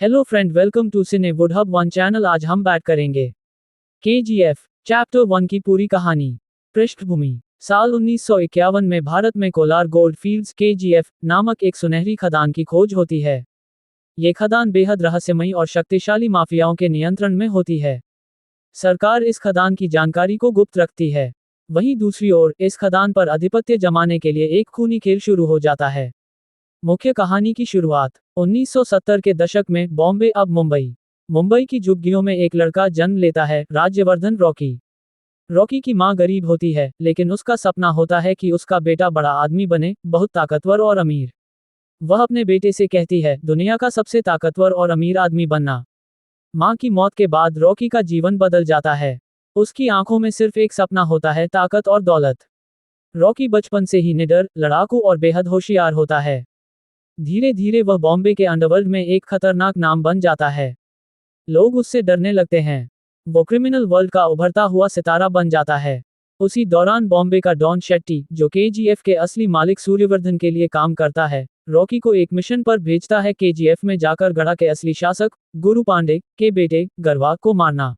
Hello friend, welcome to cine wood hub one channel. आज हम बात करेंगे केजीएफ चैप्टर 1 की पूरी कहानी। पृष्ठभूमि: साल 1951 में भारत में कोलार गोल्ड फील्ड्स केजीएफ नामक एक सुनहरी खदान की खोज होती है। ये खदान बेहद रहस्यमयी और शक्तिशाली माफियाओं के नियंत्रण में होती है। सरकार इस खदान की जानकारी को गुप्त रखती है। वहीं दूसरी ओर इस खदान पर आधिपत्य जमाने के लिए एक खूनी खेल शुरू हो जाता है। मुख्य कहानी की शुरुआत 1970 के दशक में बॉम्बे अब मुंबई की झुग्गियों में एक लड़का जन्म लेता है, राज्यवर्धन रॉकी। रॉकी की मां गरीब होती है, लेकिन उसका सपना होता है कि उसका बेटा बड़ा आदमी बने, बहुत ताकतवर और अमीर। वह अपने बेटे से कहती है, दुनिया का सबसे ताकतवर और अमीर आदमी बनना। मां की मौत के बाद रॉकी का जीवन बदल जाता है। उसकी आंखों में सिर्फ एक सपना होता है, ताकत और दौलत। रॉकी बचपन से ही निडर, लड़ाकू और बेहद होशियार होता है। धीरे धीरे वह बॉम्बे के अंडरवर्ल्ड में एक खतरनाक नाम बन जाता है। लोग उससे डरने लगते हैं। वो क्रिमिनल वर्ल्ड का उभरता हुआ सितारा बन जाता है। उसी दौरान बॉम्बे का डॉन शेट्टी, जो केजीएफ के असली मालिक सूर्यवर्धन के लिए काम करता है, रॉकी को एक मिशन पर भेजता है, केजीएफ में जाकर गढ़ा के असली शासक गुरु पांडे के बेटे गरवा को मारना।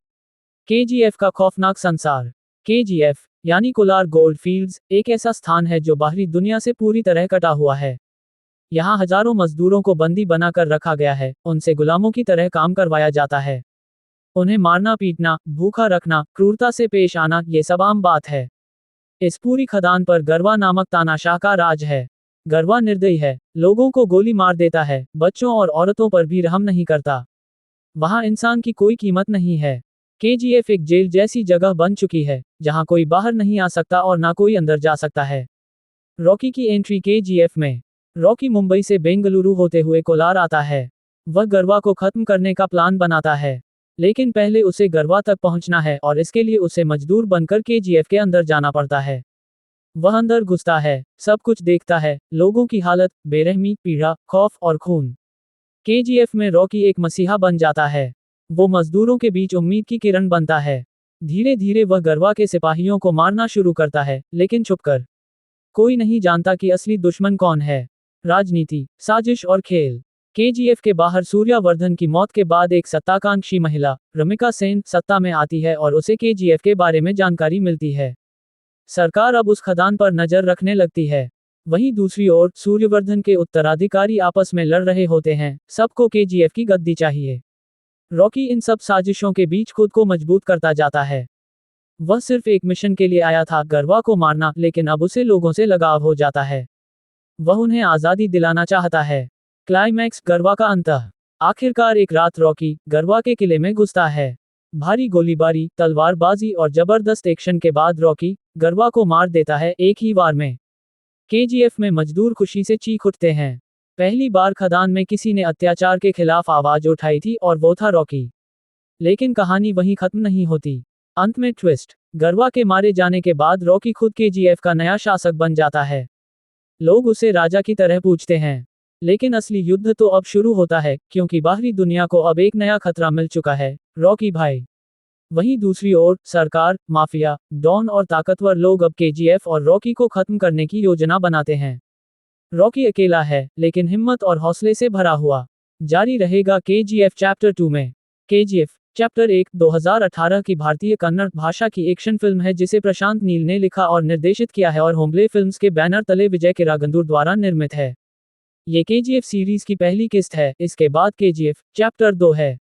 केजीएफ का खौफनाक संसार। केजीएफ यानी कोलार गोल्ड फील्ड्स एक ऐसा स्थान है जो बाहरी दुनिया से पूरी तरह कटा हुआ है। यहाँ हजारों मजदूरों को बंदी बनाकर रखा गया है, उनसे गुलामों की तरह काम करवाया जाता है। उन्हें मारना, पीटना, भूखा रखना, क्रूरता से पेश आना, ये सब आम बात है। इस पूरी खदान पर गरवा नामक तानाशाह का राज है। गरवा निर्दयी है, लोगों को गोली मार देता है, बच्चों और औरतों पर भी रहम नहीं करता। वहाँ इंसान की कोई कीमत नहीं है। केजीएफ एक जेल जैसी जगह बन चुकी है, जहाँ कोई बाहर नहीं आ सकता और ना कोई अंदर जा सकता है। रॉकी की एंट्री केजीएफ में। रॉकी मुंबई से बेंगलुरु होते हुए कोलार आता है। वह गरवा को खत्म करने का प्लान बनाता है, लेकिन पहले उसे गरवा तक पहुंचना है और इसके लिए उसे मजदूर बनकर केजीएफ के अंदर जाना पड़ता है। वह अंदर घुसता है, सब कुछ देखता है, लोगों की हालत, बेरहमी, पीड़ा, खौफ और खून। केजीएफ में रॉकी एक मसीहा बन जाता है। वो मजदूरों के बीच उम्मीद की किरण बनता है। धीरे धीरे वह गरवा के सिपाहियों को मारना शुरू करता है, लेकिन छुपकर। कोई नहीं जानता कि असली दुश्मन कौन है। राजनीति, साजिश और खेल। केजीएफ के बाहर सूर्यवर्धन की मौत के बाद एक सत्ताकांक्षी महिला, रमिका सेन, सत्ता में आती है और उसे केजीएफ के बारे में जानकारी मिलती है। सरकार अब उस खदान पर नजर रखने लगती है। वहीं दूसरी ओर सूर्यवर्धन के उत्तराधिकारी आपस में लड़ रहे होते हैं, सबको केजीएफ की गद्दी चाहिए। रॉकी इन सब साजिशों के बीच खुद को मजबूत करता जाता है। वह सिर्फ एक मिशन के लिए आया था, गरवा को मारना, लेकिन अब उसे लोगों से लगाव हो जाता है। वह उन्हें आजादी दिलाना चाहता है। क्लाइमैक्स, गरवा का अंतः। आखिरकार एक रात रॉकी गरवा के किले में घुसता है। भारी गोलीबारी, तलवारबाजी और जबरदस्त एक्शन के बाद रॉकी गरवा को मार देता है, एक ही वार में। केजीएफ में मजदूर खुशी से चीख उठते हैं। पहली बार खदान में किसी ने अत्याचार के खिलाफ आवाज उठाई थी और वो था रॉकी। लेकिन कहानी वहीं खत्म नहीं होती। अंत में ट्विस्ट। गरवा के मारे जाने के बाद रॉकी खुद केजीएफ का नया शासक बन जाता है। लोग उसे राजा की तरह पूछते हैं। लेकिन असली युद्ध तो अब शुरू होता है, क्योंकि बाहरी दुनिया को अब एक नया खतरा मिल चुका है, रॉकी भाई। वहीं दूसरी ओर सरकार, माफिया, डॉन और ताकतवर लोग अब केजीएफ और रॉकी को खत्म करने की योजना बनाते हैं। रॉकी अकेला है, लेकिन हिम्मत और हौसले से भरा हुआ। जारी रहेगा केजीएफ चैप्टर 2 में। केजीएफ चैप्टर 1 2018 की भारतीय कन्नड़ भाषा की एक्शन फिल्म है, जिसे प्रशांत नील ने लिखा और निर्देशित किया है और होम्बले फिल्म्स के बैनर तले विजय किरागंदूर द्वारा निर्मित है। ये केजीएफ सीरीज की पहली किस्त है। इसके बाद केजीएफ चैप्टर 2 है।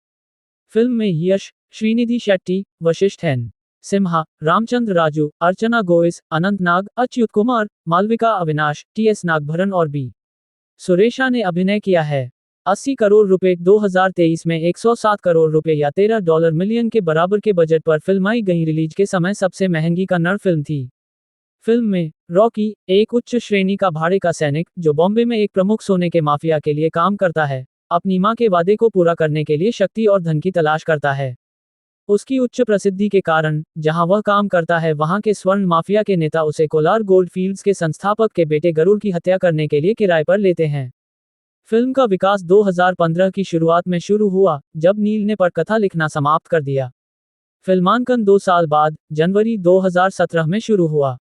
फिल्म में यश, श्रीनिधि शेट्टी, वशिष्ठ एन सिम्हा, रामचंद्र राजू, अर्चना गोइस, अनंत नाग, अच्युत कुमार, मालविका अविनाश, टीएस नागभरन और बी सुरेशा ने अभिनय किया है। 80 करोड़ रुपए 2023 में 107 करोड़ रुपए या $13 मिलियन के बराबर के बजट पर फिल्माई गई रिलीज के समय सबसे महंगी कन्नड़ फिल्म थी। फिल्म में रॉकी एक उच्च श्रेणी का भाड़े का सैनिक, जो बॉम्बे में एक प्रमुख सोने के माफिया के लिए काम करता है, अपनी मां के वादे को पूरा करने के लिए शक्ति और धन की तलाश करता है। उसकी उच्च प्रसिद्धि के कारण जहां वह काम करता है, वहां के स्वर्ण माफिया के नेता उसे कोलार गोल्ड फील्ड्स के संस्थापक के बेटे गरुड़ की हत्या करने के लिए किराए पर लेते हैं। फिल्म का विकास 2015 की शुरुआत में शुरू हुआ, जब नील ने पटकथा लिखना समाप्त कर दिया। फिल्मांकन 2 साल बाद जनवरी 2017 में शुरू हुआ।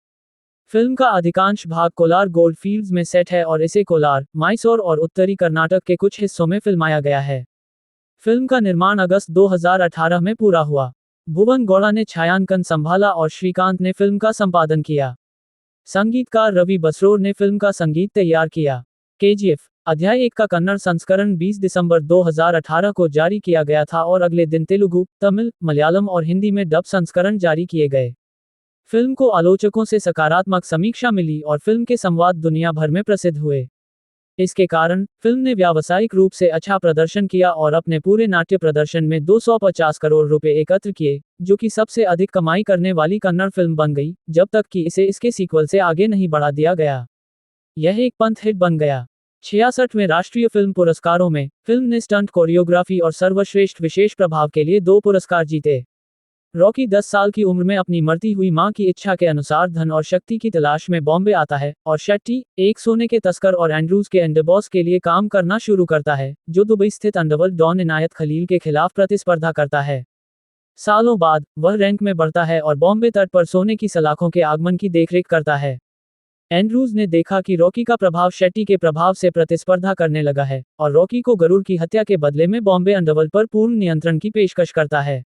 फिल्म का अधिकांश भाग कोलार गोल्ड फील्ड्स में सेट है और इसे कोलार, मैसूर और उत्तरी कर्नाटक के कुछ हिस्सों में फिल्माया गया है। फिल्म का निर्माण अगस्त 2018 में पूरा हुआ। भुवन गौड़ा ने छायांकन संभाला और श्रीकांत ने फिल्म का संपादन किया। संगीतकार रवि बसरोर ने फिल्म का संगीत तैयार किया। केजीएफ अध्याय 1 का कन्नड़ संस्करण 20 दिसंबर 2018 को जारी किया गया था और अगले दिन तेलुगु, तमिल, मलयालम और हिंदी में डब संस्करण जारी किए गए। फिल्म को आलोचकों से सकारात्मक समीक्षा मिली और फिल्म के संवाद दुनिया भर में प्रसिद्ध हुए। इसके कारण फिल्म ने व्यावसायिक रूप से अच्छा प्रदर्शन किया और अपने पूरे नाट्य प्रदर्शन में 250 करोड़ रुपए एकत्र किए, जो कि सबसे अधिक कमाई करने वाली कन्नड़ फिल्म बन गई, जब तक कि इसे इसके सीक्वल से आगे नहीं बढ़ा दिया गया। यह एक पंथ हिट बन गया। 66वें राष्ट्रीय फिल्म पुरस्कारों में फिल्म ने स्टंट कोरियोग्राफी और सर्वश्रेष्ठ विशेष प्रभाव के लिए 2 पुरस्कार जीते। रॉकी 10 साल की उम्र में अपनी मरती हुई मां की इच्छा के अनुसार धन और शक्ति की तलाश में बॉम्बे आता है और शेट्टी, एक सोने के तस्कर और एंड्रूज के अंडरबॉस के लिए काम करना शुरू करता है, जो दुबई स्थित अंडरवर्ल्ड डॉन इनायत खलील के खिलाफ प्रतिस्पर्धा करता है। सालों बाद वह रैंक में बढ़ता है और बॉम्बे तट पर सोने की सलाखों के आगमन की देखरेख करता है। एंड्रूज ने देखा कि रॉकी का प्रभाव शेट्टी के प्रभाव से प्रतिस्पर्धा करने लगा है और रॉकी को गरुड़ की हत्या के बदले में बॉम्बे अंडरवर्ल्ड पर पूर्ण नियंत्रण की पेशकश करता है।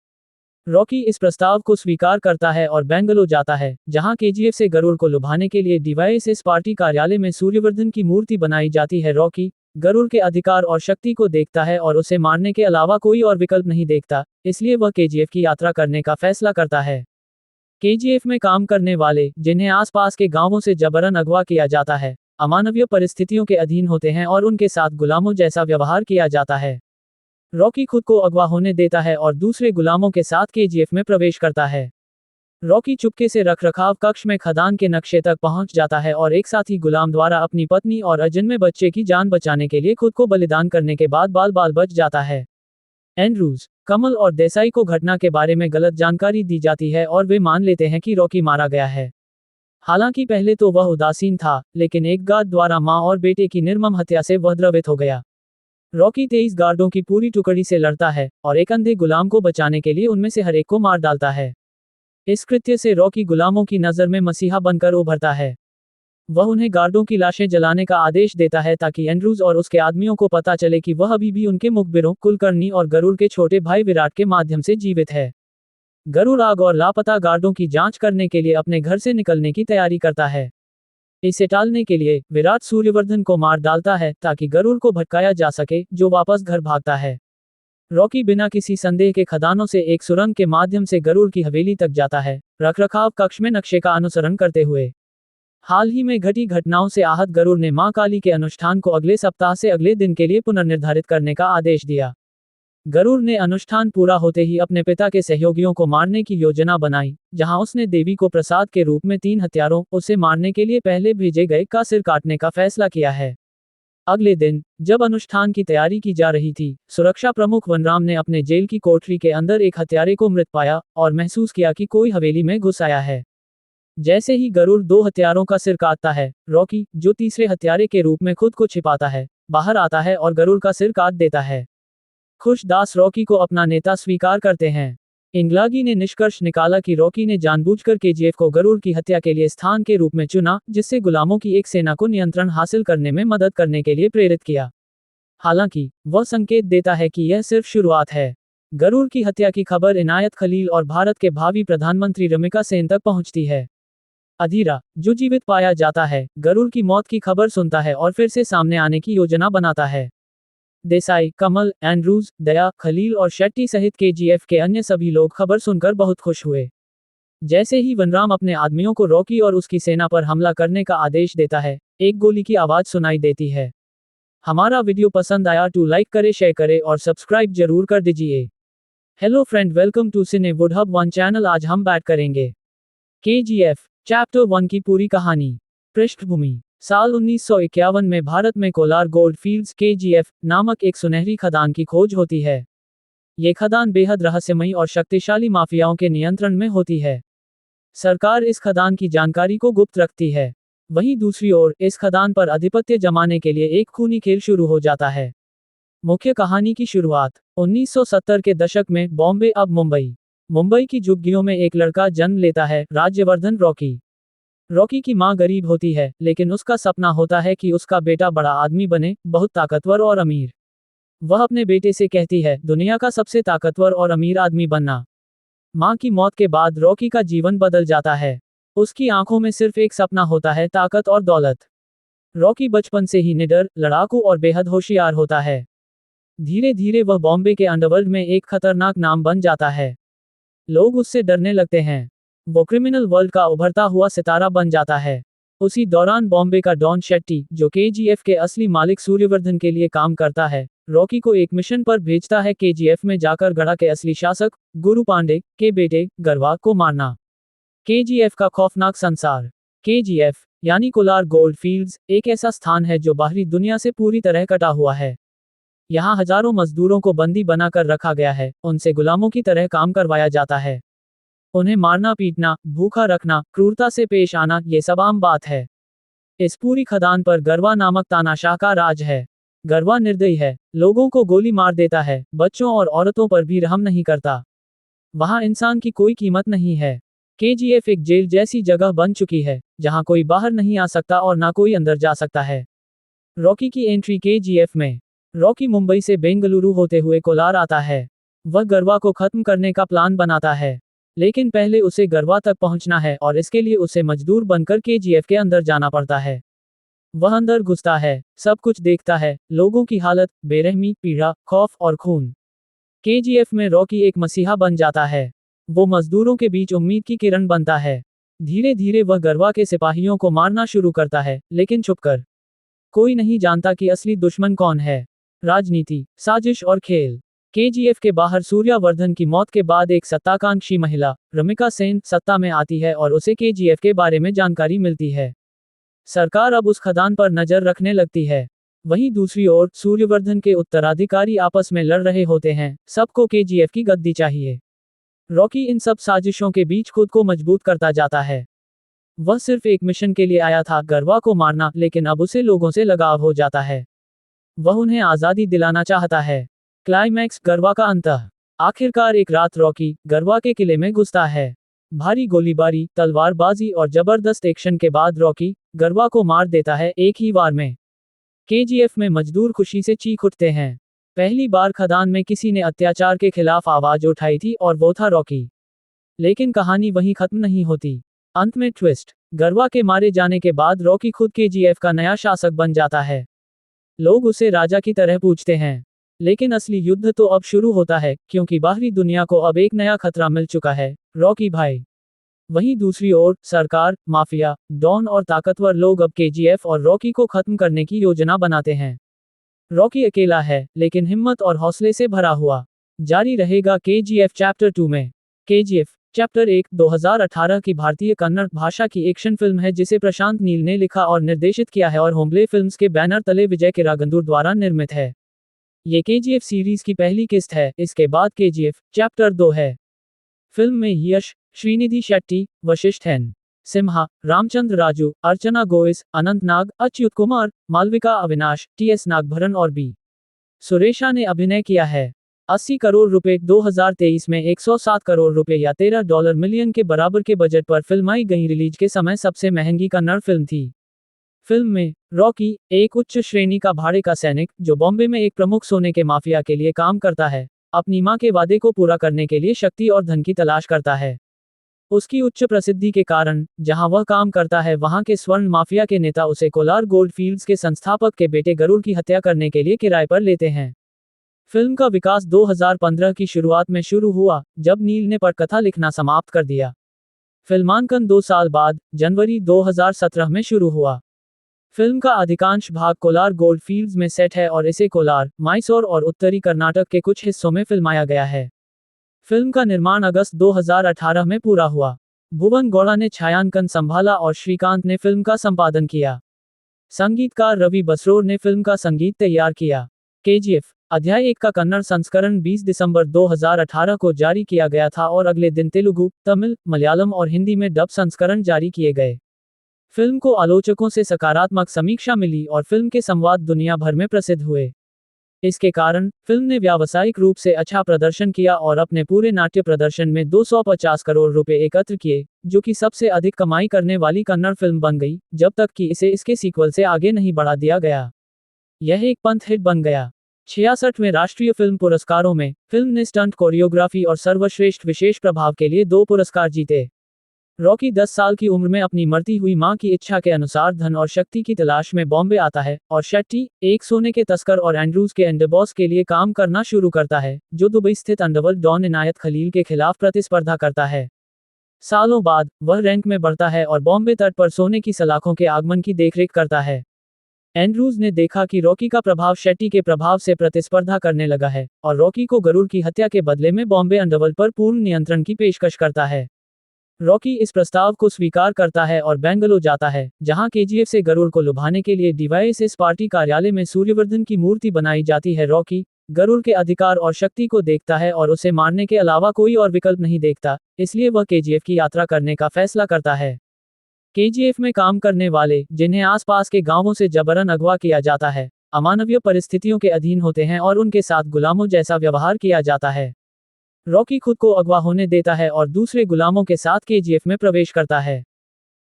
रॉकी इस प्रस्ताव को स्वीकार करता है और बेंगलुरु जाता है, जहां केजीएफ से गरुड़ को लुभाने के लिए डीवाईएसएस पार्टी कार्यालय में सूर्यवर्धन की मूर्ति बनाई जाती है। रॉकी गरुड़ के अधिकार और शक्ति को देखता है और उसे मारने के अलावा कोई और विकल्प नहीं देखता, इसलिए वह केजीएफ की यात्रा करने का फैसला करता है। केजीएफ में काम करने वाले, जिन्हें आसपास के गांवों से जबरन अगवा किया जाता है, अमानवीय परिस्थितियों के अधीन होते हैं और उनके साथ गुलामों जैसा व्यवहार किया जाता है। रॉकी खुद को अगवा होने देता है और दूसरे गुलामों के साथ केजीएफ में प्रवेश करता है। रॉकी चुपके से रखरखाव कक्ष में खदान के नक्शे तक पहुंच जाता है और एक साथी गुलाम द्वारा अपनी पत्नी और अजन्मे बच्चे की जान बचाने के लिए खुद को बलिदान करने के बाद बाल बच जाता है। एंड्रूज, कमल और देसाई को घटना के बारे में गलत जानकारी दी जाती है और वे मान लेते हैं कि रॉकी मारा गया है। हालांकि पहले तो वह उदासीन था, लेकिन एक गार्ड द्वारा मां और बेटे की निर्मम हत्या से वह द्रवित हो गया। रॉकी 23 गार्डों की पूरी टुकड़ी से लड़ता है और एक अंधे गुलाम को बचाने के लिए उनमें से हर एक को मार डालता है। इस कृत्य से रॉकी गुलामों की नज़र में मसीहा बनकर उभरता है। वह उन्हें गार्डों की लाशें जलाने का आदेश देता है ताकि एंड्रूज और उसके आदमियों को पता चले कि वह अभी भी उनके मुखबिरों कुलकर्णी और गरुड़ के छोटे भाई विराट के माध्यम से जीवित है। गरुड़ आग और लापता गार्डों की जांच करने के लिए अपने घर से निकलने की तैयारी करता है। इसे टालने के लिए विराट सूर्यवर्धन को मार डालता है ताकि गरुड़ को भटकाया जा सके, जो वापस घर भागता है। रॉकी बिना किसी संदेह के खदानों से एक सुरंग के माध्यम से गरुड़ की हवेली तक जाता है, रखरखाव कक्ष में नक्शे का अनुसरण करते हुए। हाल ही में घटी घटनाओं से आहत गरुड़ ने मां काली के अनुष्ठान को अगले सप्ताह से अगले दिन के लिए पुनर्निर्धारित करने का आदेश दिया। गरुड़ ने अनुष्ठान पूरा होते ही अपने पिता के सहयोगियों को मारने की योजना बनाई, जहां उसने देवी को प्रसाद के रूप में 3 हत्यारों, उसे मारने के लिए पहले भेजे गए का सिर काटने का फैसला किया है। अगले दिन, जब अनुष्ठान की तैयारी की जा रही थी, सुरक्षा प्रमुख वनराम ने अपने जेल की कोठरी के अंदर एक हत्यारे को मृत पाया और महसूस किया कि कोई हवेली में घुस आया है। जैसे ही गरुड़ 2 हत्यारों का सिर काटता है, रॉकी, जो तीसरे हत्यारे के रूप में खुद को छिपाता है, बाहर आता है और गरुड़ का सिर काट देता है। खुश दास रॉकी को अपना नेता स्वीकार करते हैं। इंगलागी ने निष्कर्ष निकाला कि रॉकी ने जानबूझकर केजीएफ को गरुड़ की हत्या के लिए स्थान के रूप में चुना, जिससे गुलामों की एक सेना को नियंत्रण हासिल करने में मदद करने के लिए प्रेरित किया। हालांकि वह संकेत देता है कि यह सिर्फ शुरुआत है। गरुड़ की हत्या की खबर इनायत खलील और भारत के भावी प्रधानमंत्री रमिका सेन तक पहुंचती है। अधीरा, जो जीवित पाया जाता है, गरुड़ की मौत की खबर सुनता है और फिर से सामने आने की योजना बनाता है। देसाई, कमल, एंड्रूज, दया, खलील और शेट्टी सहित केजीएफ के अन्य सभी लोग खबर सुनकर बहुत खुश हुए। जैसे ही वनराम अपने आदमियों को रॉकी और उसकी सेना पर हमला करने का आदेश देता है, एक गोली की आवाज सुनाई देती है। हमारा वीडियो पसंद आया तो लाइक करे, शेयर करे और सब्सक्राइब जरूर कर दीजिए। Hello friend, welcome to cine wood hub 1 channel. आज हम बात करेंगे केजीएफ चैप्टर 1 की पूरी कहानी। पृष्ठभूमि: साल 1951 में भारत में कोलार गोल्ड फील्ड्स केजीएफ नामक एक सुनहरी खदान की खोज होती है। ये खदान बेहद रहस्यमयी और शक्तिशाली माफियाओं के नियंत्रण में होती है। सरकार इस खदान की जानकारी को गुप्त रखती है। वहीं दूसरी ओर, इस खदान पर आधिपत्य जमाने के लिए एक खूनी खेल शुरू हो जाता है। मुख्य कहानी की शुरुआत 1970 के दशक में बॉम्बे अब मुंबई की झुग्गियों में एक लड़का जन्म लेता है, राज्यवर्धन रॉकी। रॉकी की मां गरीब होती है, लेकिन उसका सपना होता है कि उसका बेटा बड़ा आदमी बने, बहुत ताकतवर और अमीर। वह अपने बेटे से कहती है, दुनिया का सबसे ताकतवर और अमीर आदमी बनना। माँ की मौत के बाद रॉकी का जीवन बदल जाता है। उसकी आंखों में सिर्फ एक सपना होता है, ताकत और दौलत। रॉकी बचपन से ही निडर, लड़ाकू और बेहद होशियार होता है। धीरे धीरे वह बॉम्बे के अंडरवर्ल्ड में एक खतरनाक नाम बन जाता है। लोग उससे डरने लगते हैं। वो क्रिमिनल वर्ल्ड का उभरता हुआ सितारा बन जाता है। उसी दौरान बॉम्बे का डॉन शेट्टी, जो केजीएफ के असली मालिक सूर्यवर्धन के लिए काम करता है, रॉकी को एक मिशन पर भेजता है केजीएफ में जाकर गढ़ा के असली शासक गुरु पांडे के बेटे गरवा को मारना। केजीएफ का खौफनाक संसार। केजीएफ यानी कोलार गोल्ड फील्ड्स एक ऐसा स्थान है जो बाहरी दुनिया से पूरी तरह कटा हुआ है। यहाँ हजारों मजदूरों को बंदी बनाकर रखा गया है, उनसे गुलामों की तरह काम करवाया जाता है। उन्हें मारना, पीटना, भूखा रखना, क्रूरता से पेश आना, ये सब आम बात है। इस पूरी खदान पर गरवा नामक तानाशाह का राज है। गरवा निर्दयी है, लोगों को गोली मार देता है, बच्चों और औरतों पर भी रहम नहीं करता। वहाँ इंसान की कोई कीमत नहीं है। केजीएफ एक जेल जैसी जगह बन चुकी है, जहाँ कोई बाहर नहीं आ सकता और ना कोई अंदर जा सकता है। रॉकी की एंट्री केजीएफ में। रॉकी मुंबई से बेंगलुरु होते हुए कोलार आता है। वह गरवा को खत्म करने का प्लान बनाता है, लेकिन पहले उसे गरवा तक पहुंचना है और इसके लिए उसे मजदूर बनकर केजीएफ के अंदर जाना पड़ता है। वह अंदर घुसता है, सब कुछ देखता है, लोगों की हालत, बेरहमी, पीड़ा, खौफ और खून। केजीएफ में रॉकी एक मसीहा बन जाता है। वो मजदूरों के बीच उम्मीद की किरण बनता है। धीरे धीरे वह गरवा के सिपाहियों को मारना शुरू करता है, लेकिन छुपकर। कोई नहीं जानता कि असली दुश्मन कौन है। राजनीति, साजिश और खेल। केजीएफ के बाहर सूर्यवर्धन की मौत के बाद एक सत्ताकांक्षी महिला, रमिका सेन, सत्ता में आती है और उसे केजीएफ के बारे में जानकारी मिलती है। सरकार अब उस खदान पर नजर रखने लगती है। वहीं दूसरी ओर सूर्यवर्धन के उत्तराधिकारी आपस में लड़ रहे होते हैं, सबको केजीएफ की गद्दी चाहिए। रॉकी इन सब साजिशों के बीच खुद को मजबूत करता जाता है। वह सिर्फ एक मिशन के लिए आया था, गरवा को मारना, लेकिन अब उसे लोगों से लगाव हो जाता है। वह उन्हें आजादी दिलाना चाहता है। क्लाइमैक्स, गरवा का अंतः। आखिरकार एक रात रॉकी गरवा के किले में घुसता है। भारी गोलीबारी, तलवारबाजी और जबरदस्त एक्शन के बाद रॉकी गरवा को मार देता है, एक ही वार में। केजीएफ में मजदूर खुशी से चीख उठते हैं। पहली बार खदान में किसी ने अत्याचार के खिलाफ आवाज उठाई थी और वो था रॉकी। लेकिन कहानी वहीं खत्म नहीं होती। अंत में ट्विस्ट। गरवा के मारे जाने के बाद रॉकी खुद केजीएफ का नया शासक बन जाता है। लोग उसे राजा की तरह पूछते हैं। लेकिन असली युद्ध तो अब शुरू होता है, क्योंकि बाहरी दुनिया को अब एक नया खतरा मिल चुका है, रॉकी भाई। वहीं दूसरी ओर सरकार, माफिया, डॉन और ताकतवर लोग अब केजीएफ और रॉकी को खत्म करने की योजना बनाते हैं। रॉकी अकेला है, लेकिन हिम्मत और हौसले से भरा हुआ। जारी रहेगा केजीएफ चैप्टर 2 में। केजीएफ चैप्टर 1 2018 की भारतीय कन्नड़ भाषा की एक्शन फिल्म है जिसे प्रशांत नील ने लिखा और निर्देशित किया है और होम्बले फिल्म्स के बैनर तले विजय किरागंदूर द्वारा निर्मित है। ये केजीएफ सीरीज की पहली किस्त है। इसके बाद केजीएफ चैप्टर 2 है। फिल्म में यश, श्रीनिधि शेट्टी, वशिष्ठ एन. सिम्हा, रामचंद्र राजू, अर्चना गोइस, अनंत नाग, अच्युत कुमार, मालविका अविनाश, टीएस नागभरन और बी. सुरेशा ने अभिनय किया है। 80 करोड़ रुपए 2023 में 107 करोड़ रुपए या $13 मिलियन के बराबर के बजट पर फिल्माई गई रिलीज के समय सबसे महंगी कन्नड़ फिल्म थी। फिल्म में रॉकी एक उच्च श्रेणी का भाड़े का सैनिक, जो बॉम्बे में एक प्रमुख सोने के माफिया के लिए काम करता है, अपनी मां के वादे को पूरा करने के लिए शक्ति और धन की तलाश करता है। उसकी उच्च प्रसिद्धि के कारण जहां वह काम करता है वहां के स्वर्ण माफिया के नेता उसे कोलार गोल्ड फील्ड्स के संस्थापक के बेटे गरुड़ की हत्या करने के लिए किराए पर लेते हैं। फिल्म का विकास 2015 की शुरुआत में शुरू हुआ, जब नील ने पटकथा लिखना समाप्त कर दिया। फिल्मांकन 2 साल बाद जनवरी 2017 में शुरू हुआ। फिल्म का अधिकांश भाग कोलार गोल्ड फील्ड्स में सेट है और इसे कोलार, मैसूर और उत्तरी कर्नाटक के कुछ हिस्सों में फिल्माया गया है। फिल्म का निर्माण अगस्त 2018 में पूरा हुआ। भुवन गौड़ा ने छायांकन संभाला और श्रीकांत ने फिल्म का संपादन किया। संगीतकार रवि बसरोर ने फिल्म का संगीत तैयार किया। केजीएफ अध्याय 1 का कन्नड़ संस्करण 20 दिसंबर 2018 को जारी किया गया था और अगले दिन तेलुगु, तमिल, मलयालम और हिंदी में डब संस्करण जारी किए गए। फिल्म को आलोचकों से सकारात्मक समीक्षा मिली और फिल्म के संवाद दुनिया भर में प्रसिद्ध हुए। इसके कारण फिल्म ने व्यावसायिक रूप से अच्छा प्रदर्शन किया और अपने पूरे नाट्य प्रदर्शन में 250 करोड़ रुपए एकत्र किए, जो कि सबसे अधिक कमाई करने वाली कन्नड़ फिल्म बन गई, जब तक कि इसे इसके सीक्वल से आगे नहीं बढ़ा दिया गया। यह एक पंथ हिट बन गया। 66वें राष्ट्रीय फिल्म पुरस्कारों में फिल्म ने स्टंट कोरियोग्राफी और सर्वश्रेष्ठ विशेष प्रभाव के लिए 2 पुरस्कार जीते। रॉकी 10 साल की उम्र में अपनी मरती हुई मां की इच्छा के अनुसार धन और शक्ति की तलाश में बॉम्बे आता है और शेट्टी, एक सोने के तस्कर और एंड्रूज के अंडरबॉस के लिए काम करना शुरू करता है, जो दुबई स्थित अंडरवर्ल्ड डॉन इनायत खलील के खिलाफ प्रतिस्पर्धा करता है। सालों बाद, वह रैंक में बढ़ता है और बॉम्बे तट पर सोने की सलाखों के आगमन की देखरेख करता है। एंड्रूज ने देखा कि रॉकी का प्रभाव शेट्टी के प्रभाव से प्रतिस्पर्धा करने लगा है और रॉकी को गरुड़ की हत्या के बदले में बॉम्बे अंडरवर्ल्ड पर पूर्ण नियंत्रण की पेशकश करता है। रॉकी इस प्रस्ताव को स्वीकार करता है और बेंगलुरु जाता है, जहां केजीएफ से गरुड़ को लुभाने के लिए डीवाईएसएस पार्टी कार्यालय में सूर्यवर्धन की मूर्ति बनाई जाती है। रॉकी गरुड़ के अधिकार और शक्ति को देखता है और उसे मारने के अलावा कोई और विकल्प नहीं देखता, इसलिए वह केजीएफ की यात्रा करने का फैसला करता है। केजीएफ में काम करने वाले, जिन्हें आसपास के गांवों से जबरन अगवा किया जाता है, अमानवीय परिस्थितियों के अधीन होते हैं और उनके साथ गुलामों जैसा व्यवहार किया जाता है। रॉकी खुद को अगवा होने देता है और दूसरे गुलामों के साथ केजीएफ में प्रवेश करता है।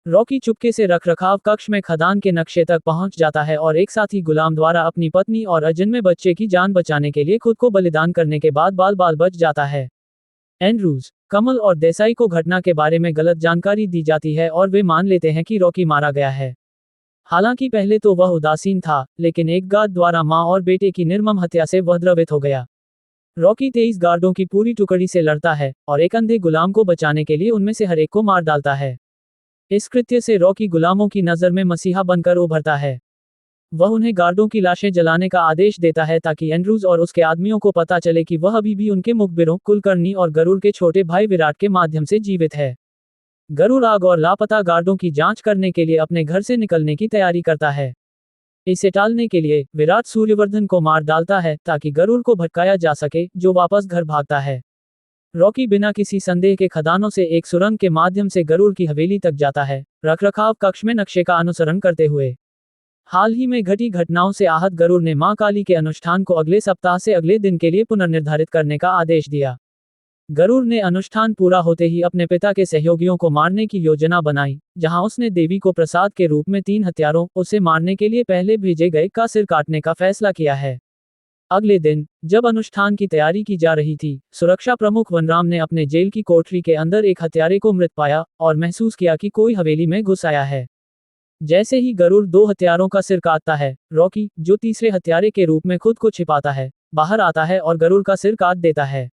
रॉकी चुपके से रखरखाव कक्ष में खदान के नक्शे तक पहुंच जाता है और एक साथी गुलाम द्वारा अपनी पत्नी और अजन्मे बच्चे की जान बचाने के लिए खुद को बलिदान करने के बाद बाल बच जाता है। एंड्रूज, कमल और देसाई को घटना के बारे में गलत जानकारी दी जाती है और वे मान लेते हैं कि रॉकी मारा गया है। हालांकि पहले तो वह उदासीन था, लेकिन एक गार्ड द्वारा मां और बेटे की निर्मम हत्या से वह द्रवित हो गया। रॉकी 23 गार्डों की पूरी टुकड़ी से लड़ता है और एक अंधे गुलाम को बचाने के लिए उनमें से हर एक को मार डालता है। इस कृत्य से रॉकी गुलामों की नज़र में मसीहा बनकर उभरता है। वह उन्हें गार्डों की लाशें जलाने का आदेश देता है ताकि एंड्रूज और उसके आदमियों को पता चले कि वह अभी भी उनके मुखबिरों कुलकर्णी और गरुड़ के छोटे भाई विराट के माध्यम से जीवित है। गरुड़ आग और लापता गार्डों की जांच करने के लिए अपने घर से निकलने की तैयारी करता है। इसे टालने के लिए विराट सूर्यवर्धन को मार डालता है ताकि गरुड़ को भटकाया जा सके, जो वापस घर भागता है। रॉकी बिना किसी संदेह के खदानों से एक सुरंग के माध्यम से गरुड़ की हवेली तक जाता है, रखरखाव कक्ष में नक्शे का अनुसरण करते हुए। हाल ही में घटी घटनाओं से आहत गरुड़ ने मां काली के अनुष्ठान को अगले सप्ताह से अगले दिन के लिए पुनर्निर्धारित करने का आदेश दिया। गरुड़ ने अनुष्ठान पूरा होते ही अपने पिता के सहयोगियों को मारने की योजना बनाई, जहां उसने देवी को प्रसाद के रूप में 3 हत्यारों, उसे मारने के लिए पहले भेजे गए का सिर काटने का फैसला किया है। अगले दिन, जब अनुष्ठान की तैयारी की जा रही थी, सुरक्षा प्रमुख वनराम ने अपने जेल की कोठरी के अंदर एक हत्यारे को मृत पाया और महसूस किया कि कोई हवेली में घुस आया है। जैसे ही गरुड़ 2 हत्यारों का सिर काटता है, रॉकी, जो तीसरे हत्यारे के रूप में खुद को छिपाता है, बाहर आता है और गरुड़ का सिर काट देता है।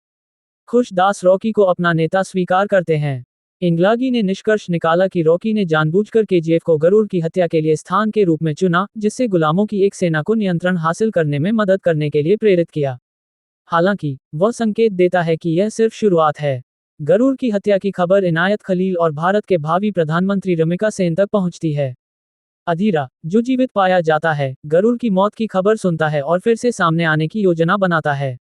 खुश दास रॉकी को अपना नेता स्वीकार करते हैं। इंगलागी ने निष्कर्ष निकाला कि रॉकी ने जानबूझकर केजीएफ को गरुड़ की हत्या के लिए स्थान के रूप में चुना, जिससे गुलामों की एक सेना को नियंत्रण हासिल करने में मदद करने के लिए प्रेरित किया। हालांकि, वह संकेत देता है कि यह सिर्फ शुरुआत है। गरुड़ की हत्या की खबर इनायत खलील और भारत के भावी प्रधानमंत्री रमिका सेन तक पहुंचती है। अधीरा, जो जीवित पाया जाता है, गरुड़ की मौत की खबर सुनता है और फिर से सामने आने की योजना बनाता है।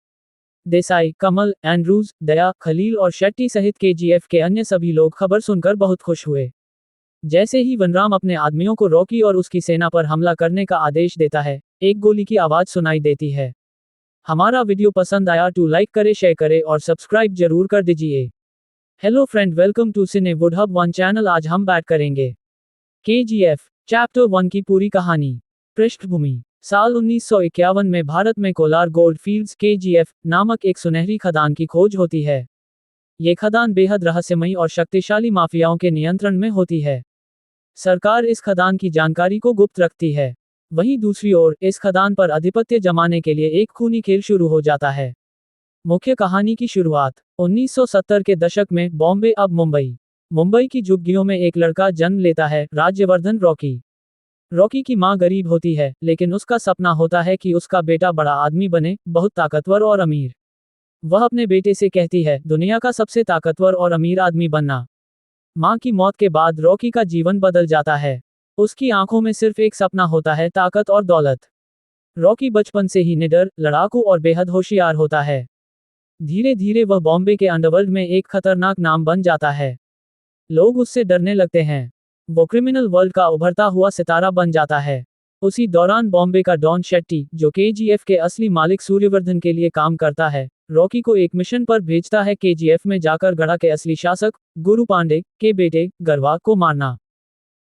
देसाई, कमल, एंड्रूज, दया, खलील और शेट्टी सहित केजीएफ के अन्य सभी लोग खबर सुनकर बहुत खुश हुए। जैसे ही वनराम अपने आदमियों को रॉकी और उसकी सेना पर हमला करने का आदेश देता है, एक गोली की आवाज सुनाई देती है। हमारा वीडियो पसंद आया तो लाइक करे, शेयर करे और सब्सक्राइब जरूर कर दीजिए। Hello friend, welcome to cine wood hub 1 channel. आज हम बात करेंगे केजीएफ चैप्टर 1 की पूरी कहानी। पृष्ठभूमि: साल 1951 में भारत में कोलार गोल्ड फील्ड्स केजीएफ नामक एक सुनहरी खदान की खोज होती है। ये खदान बेहद रहस्यमयी और शक्तिशाली माफियाओं के नियंत्रण में होती है। सरकार इस खदान की जानकारी को गुप्त रखती है। वहीं दूसरी ओर, इस खदान पर आधिपत्य जमाने के लिए एक खूनी खेल शुरू हो जाता है। मुख्य कहानी की शुरुआत 1970 के दशक में बॉम्बे अब मुंबई की झुग्गियों में एक लड़का जन्म लेता है, राज्यवर्धन रॉकी। रॉकी की मां गरीब होती है, लेकिन उसका सपना होता है कि उसका बेटा बड़ा आदमी बने, बहुत ताकतवर और अमीर। वह अपने बेटे से कहती है, दुनिया का सबसे ताकतवर और अमीर आदमी बनना। मां की मौत के बाद रॉकी का जीवन बदल जाता है। उसकी आंखों में सिर्फ एक सपना होता है, ताकत और दौलत। रॉकी बचपन से ही निडर, लड़ाकू और बेहद होशियार होता है। धीरे धीरे वह बॉम्बे के अंडरवर्ल्ड में एक खतरनाक नाम बन जाता है। लोग उससे डरने लगते हैं। वो क्रिमिनल वर्ल्ड का उभरता हुआ सितारा बन जाता है। उसी दौरान बॉम्बे का डॉन शेट्टी, जो केजीएफ के असली मालिक सूर्यवर्धन के लिए काम करता है, रॉकी को एक मिशन पर भेजता है केजीएफ में जाकर गढ़ा के असली शासक, गुरु पांडे, के बेटे, गरवा को मारना।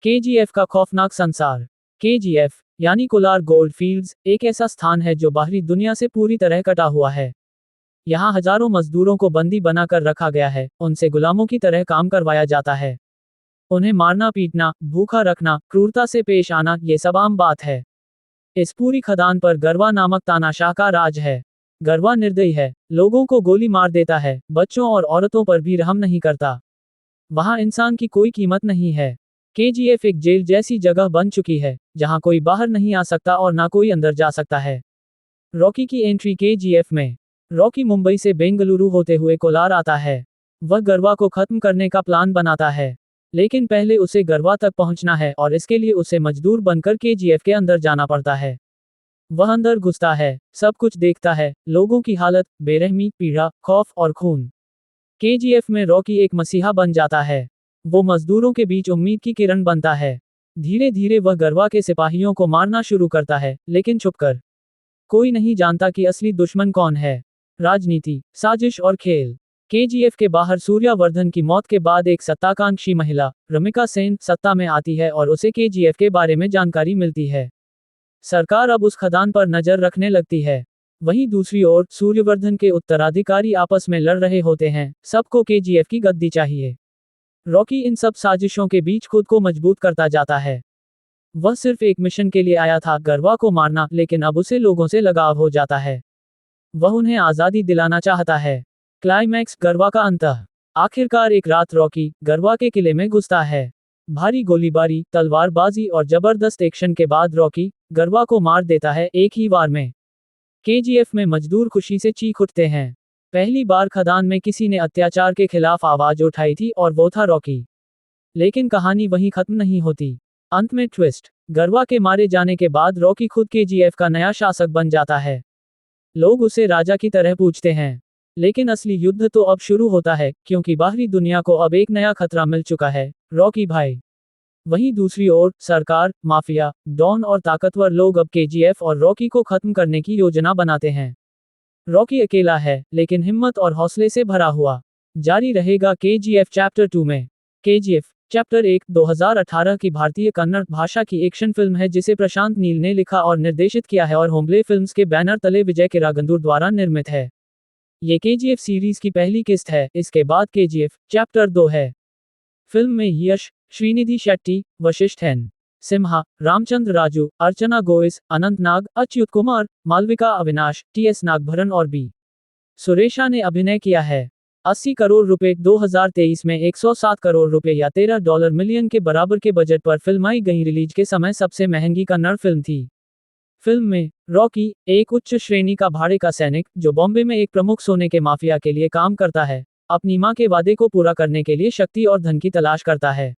केजीएफ का खौफनाक संसार। केजीएफ यानी कोलार गोल्ड फील्ड्स एक ऐसा स्थान है जो बाहरी दुनिया से पूरी तरह कटा हुआ है। यहाँ हजारों मजदूरों को बंदी बनाकर रखा गया है, उनसे गुलामों की तरह काम करवाया जाता है। उन्हें मारना पीटना, भूखा रखना, क्रूरता से पेश आना, ये सब आम बात है। इस पूरी खदान पर गरवा नामक तानाशाह का राज है। गरवा निर्दयी है, लोगों को गोली मार देता है, बच्चों और औरतों पर भी रहम नहीं करता। वहां इंसान की कोई कीमत नहीं है। केजीएफ एक जेल जैसी जगह बन चुकी है, जहां कोई बाहर नहीं आ सकता और ना कोई अंदर जा सकता है। रॉकी की एंट्री केजीएफ में। रॉकी मुंबई से बेंगलुरु होते हुए कोलार आता है। वह गरवा को खत्म करने का प्लान बनाता है, लेकिन पहले उसे गरवा तक पहुंचना है और इसके लिए उसे मजदूर बनकर केजीएफ के अंदर जाना पड़ता है। वह अंदर घुसता है, सब कुछ देखता है, लोगों की हालत, बेरहमी, पीड़ा, खौफ और खून। केजीएफ में रॉकी एक मसीहा बन जाता है। वो मजदूरों के बीच उम्मीद की किरण बनता है। धीरे धीरे वह गरवा के सिपाहियों को मारना शुरू करता है, लेकिन छुपकर। कोई नहीं जानता कि असली दुश्मन कौन है। राजनीति, साजिश और खेल। केजीएफ के बाहर सूर्यवर्धन की मौत के बाद एक सत्ताकांक्षी महिला, रमिका सेन, सत्ता में आती है और उसे केजीएफ के बारे में जानकारी मिलती है। सरकार अब उस खदान पर नजर रखने लगती है। वहीं दूसरी ओर सूर्यवर्धन के उत्तराधिकारी आपस में लड़ रहे होते हैं, सबको केजीएफ की गद्दी चाहिए। रॉकी इन सब साजिशों के बीच खुद को मजबूत करता जाता है। वह सिर्फ एक मिशन के लिए आया था, गरवा को मारना, लेकिन अब उसे लोगों से लगाव हो जाता है। वह उन्हें आज़ादी दिलाना चाहता है। क्लाइमैक्स, गरवा का अंतः। आखिरकार एक रात रॉकी गरवा के किले में घुसता है। भारी गोलीबारी, तलवारबाजी और जबरदस्त एक्शन के बाद रॉकी गरवा को मार देता है, एक ही वार में। केजीएफ में मजदूर खुशी से चीख उठते हैं। पहली बार खदान में किसी ने अत्याचार के खिलाफ आवाज उठाई थी और वो था रॉकी। लेकिन कहानी वहीं खत्म नहीं होती। अंत में ट्विस्ट। गरवा के मारे जाने के बाद रॉकी खुद केजीएफ का नया शासक बन जाता है। लोग उसे राजा की तरह पूछते हैं। लेकिन असली युद्ध तो अब शुरू होता है, क्योंकि बाहरी दुनिया को अब एक नया खतरा मिल चुका है, रॉकी भाई। वहीं दूसरी ओर सरकार, माफिया, डॉन और ताकतवर लोग अब केजीएफ और रॉकी को खत्म करने की योजना बनाते हैं। रॉकी अकेला है, लेकिन हिम्मत और हौसले से भरा हुआ। जारी रहेगा केजीएफ चैप्टर 2 में। केजीएफ चैप्टर 1 2018 की भारतीय कन्नड़ भाषा की एक्शन फिल्म है जिसे प्रशांत नील ने लिखा और निर्देशित किया है और होम्बले फिल्म्स के बैनर तले विजय किरागंदूर द्वारा निर्मित है। ये केजीएफ सीरीज की पहली किस्त है। इसके बाद केजीएफ चैप्टर 2 है। फिल्म में यश, श्रीनिधि शेट्टी, वशिष्ठ एन. सिम्हा, रामचंद्र राजू, अर्चना गोइस, अनंत नाग, अच्युत कुमार, मालविका अविनाश, टीएस नागभरन और बी. सुरेशा ने अभिनय किया है। 80 करोड़ रुपए 2023 में 107 करोड़ रुपए या $13 मिलियन के बराबर के बजट पर फिल्माई गई रिलीज के समय सबसे महंगी कन्नड़ फिल्म थी। फिल्म में रॉकी एक उच्च श्रेणी का भाड़े का सैनिक जो बॉम्बे में एक प्रमुख सोने के माफिया के लिए काम करता है, अपनी मां के वादे को पूरा करने के लिए शक्ति और धन की तलाश करता है।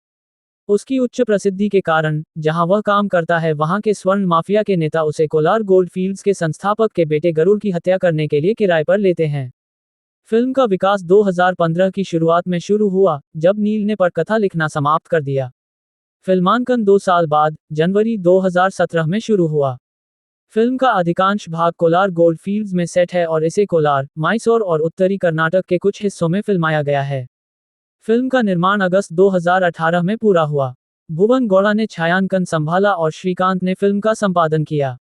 उसकी उच्च प्रसिद्धि के कारण जहां वह काम करता है वहां के स्वर्ण माफिया के नेता उसे कोलार गोल्ड फील्ड्स के संस्थापक के बेटे गरुड़ की हत्या करने के लिए किराए पर लेते हैं। फिल्म का विकास 2015 की शुरुआत में शुरू हुआ, जब नील ने पटकथा लिखना समाप्त कर दिया। फिल्मांकन 2 साल बाद जनवरी 2017 में शुरू हुआ। फिल्म का अधिकांश भाग कोलार गोल्ड फील्ड्स में सेट है और इसे कोलार, मैसूर और उत्तरी कर्नाटक के कुछ हिस्सों में फिल्माया गया है। फिल्म का निर्माण अगस्त 2018 में पूरा हुआ। भुवन गौड़ा ने छायांकन संभाला और श्रीकांत ने फिल्म का संपादन किया।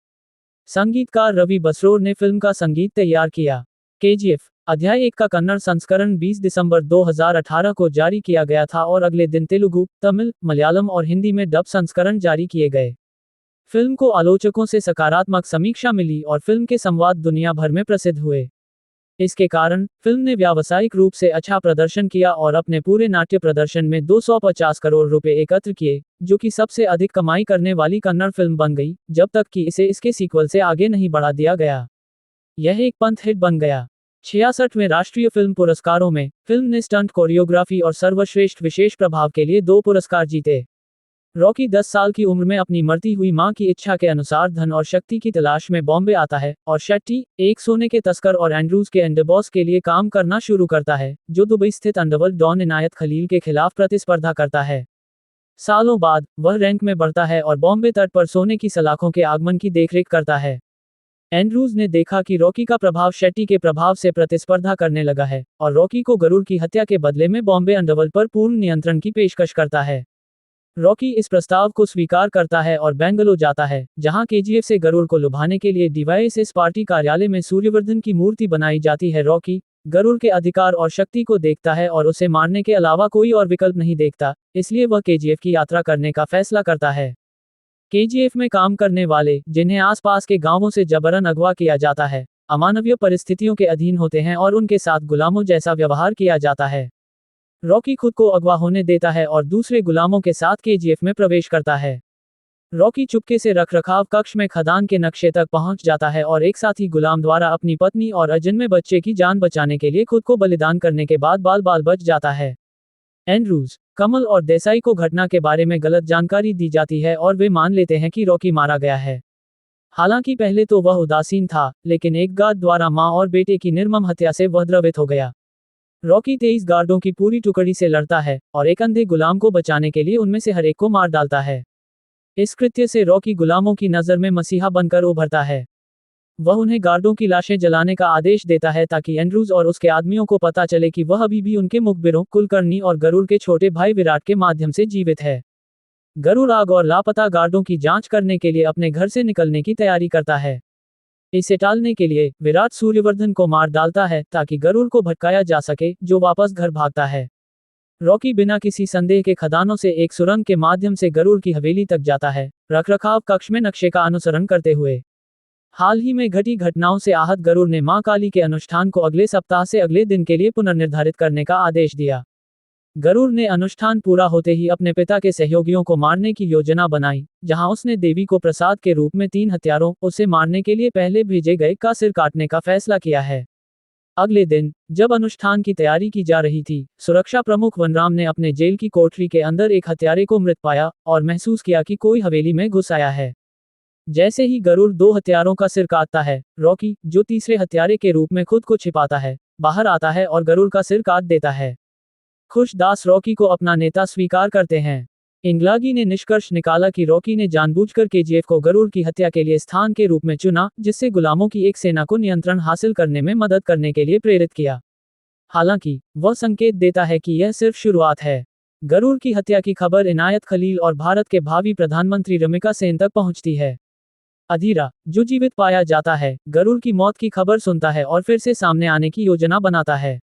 संगीतकार रवि बसरोर ने फिल्म का संगीत तैयार किया। केजीएफ अध्याय 1 का कन्नड़ संस्करण 20 दिसंबर 2018 को जारी किया गया था और अगले दिन तेलुगु, तमिल, मलयालम और हिंदी में डब संस्करण जारी किए गए। फिल्म को आलोचकों से सकारात्मक समीक्षा मिली और फिल्म के संवाद दुनिया भर में प्रसिद्ध हुए। इसके कारण फिल्म ने व्यावसायिक रूप से अच्छा प्रदर्शन किया और अपने पूरे नाट्य प्रदर्शन में 250 करोड़ रुपए एकत्र किए, जो कि सबसे अधिक कमाई करने वाली कन्नड़ फिल्म बन गई, जब तक कि इसे इसके सीक्वल से आगे नहीं बढ़ा दिया गया। यह एक पंथ हिट बन गया। 66वें राष्ट्रीय फिल्म पुरस्कारों में फिल्म ने स्टंट कोरियोग्राफी और सर्वश्रेष्ठ विशेष प्रभाव के लिए 2 पुरस्कार जीते। रॉकी 10 साल की उम्र में अपनी मरती हुई मां की इच्छा के अनुसार धन और शक्ति की तलाश में बॉम्बे आता है और शेट्टी, एक सोने के तस्कर और एंड्रूज के अंडरबॉस के लिए काम करना शुरू करता है, जो दुबई स्थित अंडरवर्ल्ड डॉन इनायत खलील के खिलाफ प्रतिस्पर्धा करता है। सालों बाद वह रैंक में बढ़ता है और बॉम्बे तट पर सोने की सलाखों के आगमन की देखरेख करता है। एंड्रूज ने देखा कि रॉकी का प्रभाव शेट्टी के प्रभाव से प्रतिस्पर्धा करने लगा है और रॉकी को गरुड़ की हत्या के बदले में बॉम्बे अंडरवर्ल्ड पर पूर्ण नियंत्रण की पेशकश करता है। रॉकी इस प्रस्ताव को स्वीकार करता है और बेंगलो जाता है, जहां केजीएफ से गरुड़ को लुभाने के लिए डीवाईएसएस पार्टी कार्यालय में सूर्यवर्धन की मूर्ति बनाई जाती है। रॉकी गरुड़ के अधिकार और शक्ति को देखता है और उसे मारने के अलावा कोई और विकल्प नहीं देखता, इसलिए वह केजीएफ की यात्रा करने का फैसला करता है। केजीएफ में काम करने वाले, जिन्हें आसपास के गांवों से जबरन अगवा किया जाता है, अमानवीय परिस्थितियों के अधीन होते हैं और उनके साथ गुलामों जैसा व्यवहार किया जाता है। रॉकी खुद को अगवा होने देता है और दूसरे गुलामों के साथ केजीएफ में प्रवेश करता है। रॉकी चुपके से रखरखाव कक्ष में खदान के नक्शे तक पहुंच जाता है और एक साथी गुलाम द्वारा अपनी पत्नी और अजन्मे बच्चे की जान बचाने के लिए खुद को बलिदान करने के बाद बाल बाल बच जाता है। एंड्रूज, कमल और देसाई को घटना के बारे में गलत जानकारी दी जाती है और वे मान लेते हैं कि रॉकी मारा गया है। हालांकि पहले तो वह उदासीन था, लेकिन एक गार्ड द्वारा मां और बेटे की निर्मम हत्या से वह द्रवित हो गया। रॉकी 23 गार्डों की पूरी टुकड़ी से लड़ता है और एक अंधे गुलाम को बचाने के लिए उनमें से हर एक को मार डालता है। इस कृत्य से रॉकी गुलामों की नज़र में मसीहा बनकर उभरता है। वह उन्हें गार्डों की लाशें जलाने का आदेश देता है ताकि एंड्रूज और उसके आदमियों को पता चले कि वह अभी भी उनके मुखबिरों कुलकर्णी और गरुड़ के छोटे भाई विराट के माध्यम से जीवित है। गरुड़ आग और लापता गार्डों की जांच करने के लिए अपने घर से निकलने की तैयारी करता है। इसे टालने के लिए विराट सूर्यवर्धन को मार डालता है ताकि गरुड़ को भटकाया जा सके, जो वापस घर भागता है। रॉकी बिना किसी संदेह के खदानों से एक सुरंग के माध्यम से गरुड़ की हवेली तक जाता है, रखरखाव कक्ष में नक्शे का अनुसरण करते हुए। हाल ही में घटी घटनाओं से आहत गरुड़ ने मां काली के अनुष्ठान को अगले सप्ताह से अगले दिन के लिए पुनर्निर्धारित करने का आदेश दिया। गरुड़ ने अनुष्ठान पूरा होते ही अपने पिता के सहयोगियों को मारने की योजना बनाई, जहां उसने देवी को प्रसाद के रूप में 3 हत्यारों, उसे मारने के लिए पहले भेजे गए का सिर काटने का फैसला किया है। अगले दिन, जब अनुष्ठान की तैयारी की जा रही थी, सुरक्षा प्रमुख वनराम ने अपने जेल की कोठरी के अंदर एक हत्यारे को मृत पाया और महसूस किया कि कोई हवेली में घुस आया है। जैसे ही गरुड़ 2 हत्यारों का सिर काटता है, रॉकी, जो तीसरे हत्यारे के रूप में खुद को छिपाता है, बाहर आता है और गरुड़ का सिर काट देता है। खुश दास रॉकी को अपना नेता स्वीकार करते हैं। इंगलागी ने निष्कर्ष निकाला कि रॉकी ने जानबूझकर केजीएफ को गरुड़ की हत्या के लिए स्थान के रूप में चुना, जिससे गुलामों की एक सेना को नियंत्रण हासिल करने में मदद करने के लिए प्रेरित किया। हालांकि, वह संकेत देता है कि यह सिर्फ शुरुआत है। गरुड़ की हत्या की खबर इनायत खलील और भारत के भावी प्रधानमंत्री रमिका सेन तक पहुंचती है। अधीरा, जो जीवित पाया जाता है, गरुड़ की मौत की खबर सुनता है और फिर से सामने आने की योजना बनाता है।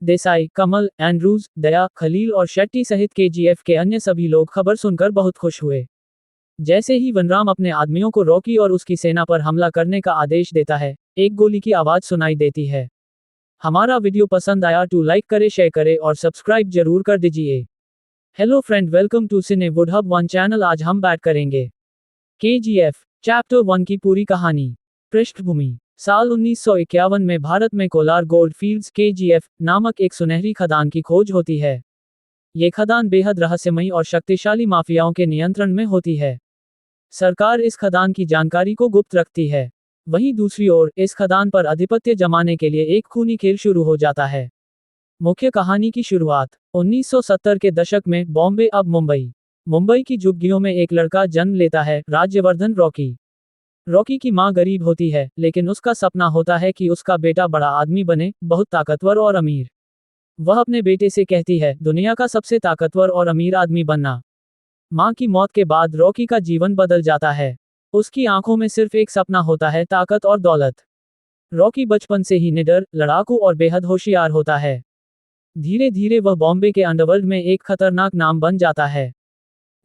देसाई, कमल, एंड्रूज, दया, खलील और शेट्टी सहित केजीएफ के अन्य सभी लोग खबर सुनकर बहुत खुश हुए। जैसे ही वनराम अपने आदमियों को रॉकी और उसकी सेना पर हमला करने का आदेश देता है, एक गोली की आवाज सुनाई देती है। हमारा वीडियो पसंद आया तो लाइक करे, शेयर करे और सब्सक्राइब जरूर कर दीजिए। Hello friend, welcome to cine wood hub 1 channel. आज हम बात करेंगे केजीएफ चैप्टर 1 की पूरी कहानी। पृष्ठभूमि: साल 1951 में भारत में कोलार गोल्ड फील्ड्स केजीएफ नामक एक सुनहरी खदान की खोज होती है। ये खदान बेहद रहस्यमयी और शक्तिशाली माफियाओं के नियंत्रण में होती है। सरकार इस खदान की जानकारी को गुप्त रखती है। वहीं दूसरी ओर, इस खदान पर आधिपत्य जमाने के लिए एक खूनी खेल शुरू हो जाता है। मुख्य कहानी की शुरुआत 1970 के दशक में बॉम्बे अब मुंबई की झुग्गियों में एक लड़का जन्म लेता है, राज्यवर्धन रॉकी। रॉकी की मां गरीब होती है, लेकिन उसका सपना होता है कि उसका बेटा बड़ा आदमी बने, बहुत ताकतवर और अमीर। वह अपने बेटे से कहती है, दुनिया का सबसे ताकतवर और अमीर आदमी बनना। मां की मौत के बाद रॉकी का जीवन बदल जाता है। उसकी आंखों में सिर्फ एक सपना होता है, ताकत और दौलत। रॉकी बचपन से ही निडर, लड़ाकू और बेहद होशियार होता है। धीरे धीरे वह बॉम्बे के अंडरवर्ल्ड में एक खतरनाक नाम बन जाता है।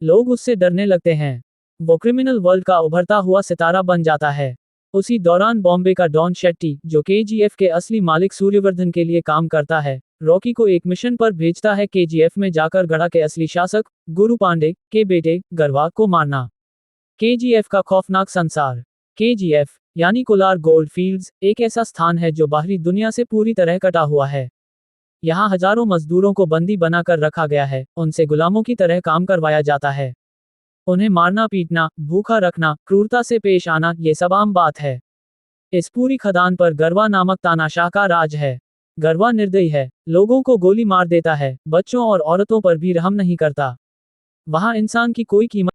लोग उससे डरने लगते हैं। वो क्रिमिनल वर्ल्ड का उभरता हुआ सितारा बन जाता है। उसी दौरान बॉम्बे का डॉन शेट्टी, जो केजीएफ के असली मालिक सूर्यवर्धन के लिए काम करता है, रॉकी को एक मिशन पर भेजता है, केजीएफ में जाकर गढ़ा के असली शासक गुरु पांडे के बेटे गरवा को मारना। केजीएफ का खौफनाक संसार। केजीएफ यानी कोलार गोल्ड फील्ड्स एक ऐसा स्थान है जो बाहरी दुनिया से पूरी तरह कटा हुआ है। यहाँ हजारों मजदूरों को बंदी बनाकर रखा गया है, उनसे गुलामों की तरह काम करवाया जाता है। उन्हें मारना, पीटना, भूखा रखना, क्रूरता से पेश आना, ये सब आम बात है। इस पूरी खदान पर गरवा नामक तानाशाह का राज है। गरवा निर्दयी है, लोगों को गोली मार देता है, बच्चों और औरतों पर भी रहम नहीं करता। वहां इंसान की कोई कीमत